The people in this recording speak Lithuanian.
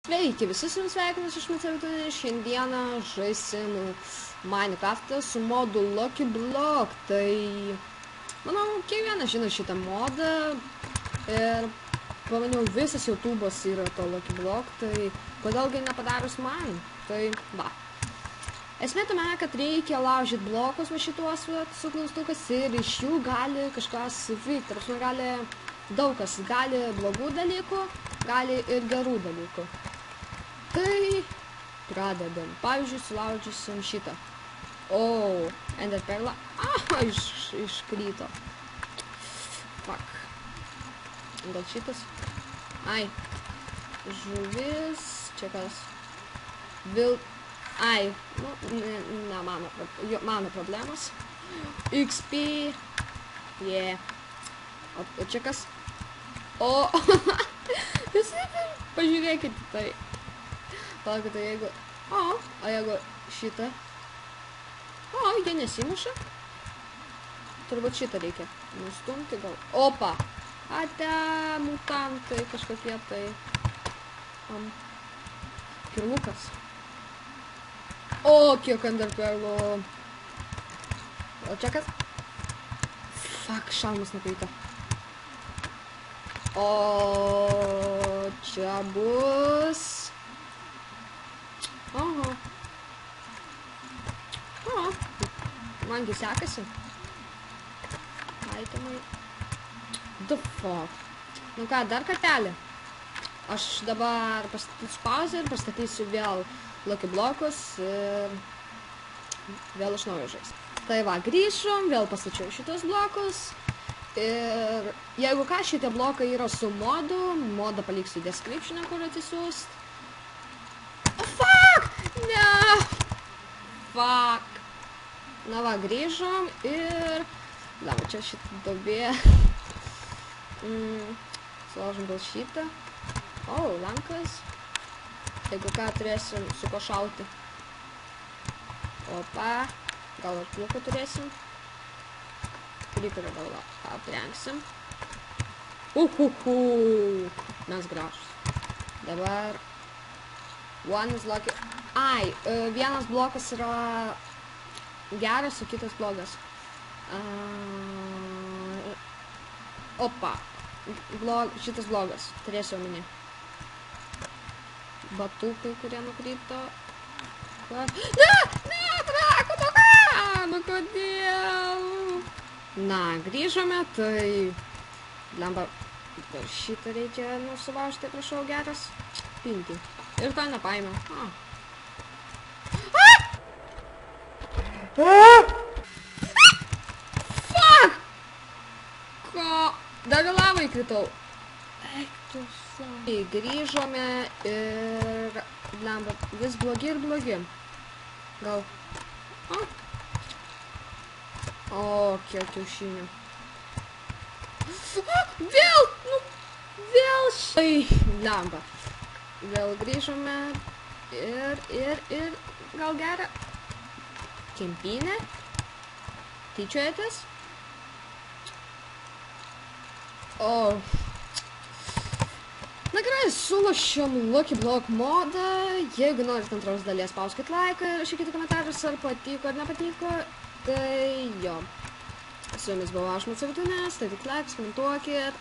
Sveiki, visi su jums sveikinas iš Macevitonė. Šiandieną žaisim Minecraftą su modu Lucky Block. Tai, manau, kiekvienas žino šitą modą. Ir pamaniau, visas YouTube'as yra to Lucky Block. Tai, kodėlgi nepadarius man? Tai, va. Esmė tame, kad reikia laužyti blokus va šituos su klaustukas ir iš jų gali kažkas vykti. Tarsi gali daug kas. Gali blogų dalykų, gali ir gerų dalykų. Tai pradedam. Pavyzdžiui, sulaužysim šitą. O, Ender perla. Iškrito. Fuck. Gal šitas? Ai. Žuvis. Čia kas? Ai. Nu, ne mano problemos. XP. Yeah. O čia kas? O. Visi pažiūrėkit tai. Palaukit, tai jeigu... O jeigu šitą... O, jie nesimuša. Turbūt šitą reikia nustumti gal. Opa! Ate, mutantai kažkokie tai... Kirlukas. O, kiek Ender perlų. O čia kas? Fuck, šalmas nukrito. O čia bus... Oho. O, mangi sekasi. Aitemai. The fuck. Nu ką, dar kartelį. Aš dabar pastatysiu pauzę ir pastatysiu vėl Lucky Blockus ir vėl iš naujo žais. Tai va, grįžom, vėl pastačiau šitos blokus. Ir jeigu ką, šitie blokai yra su modu. Modą paliksiu description'e, kur atsisiųst. Ne! Fuck! Na va, grįžom ir... Gal, čia šitą dobė. Sulaužim gal šitą. O, lankas. Jeigu ką, turėsim su ko šauti. Opa. Gal ir pliuką turėsim. Creeperį gal aprengsim. Mes gražus. Dabar... One is lucky. Ai, vienas blokas yra geras, o kitas blogas. Opa. Šitas blogas. Turėsiu omeny. Batukai, kurie nukrito. Ne! Drako, nu ką? Nu kodėl? Na, grįžome, tai... Lemba, dar šitą reikia nusilaužti, prašau, geras. Pinti. Ir to nepaėmė. Fuck! Ko? Dar į lavą įkritau. Grįžome ir... Lemba, vis blogi ir blogi. Gal... O, kiek kiaušinių. Vėl! Nu, vėl šai. Lemba. Vėl grįžome ir gal gerą kempinę. Tyčiojatės? O. Na gerai, sulašėm Lucky Block modą. Jeigu norit antros dalies, spauskit laiką ir rašykite komentarus, ar patiko ar nepatiko. Tai jo. Su jumis buvo aš Macevitonės, tai tik laiks, komentuokit.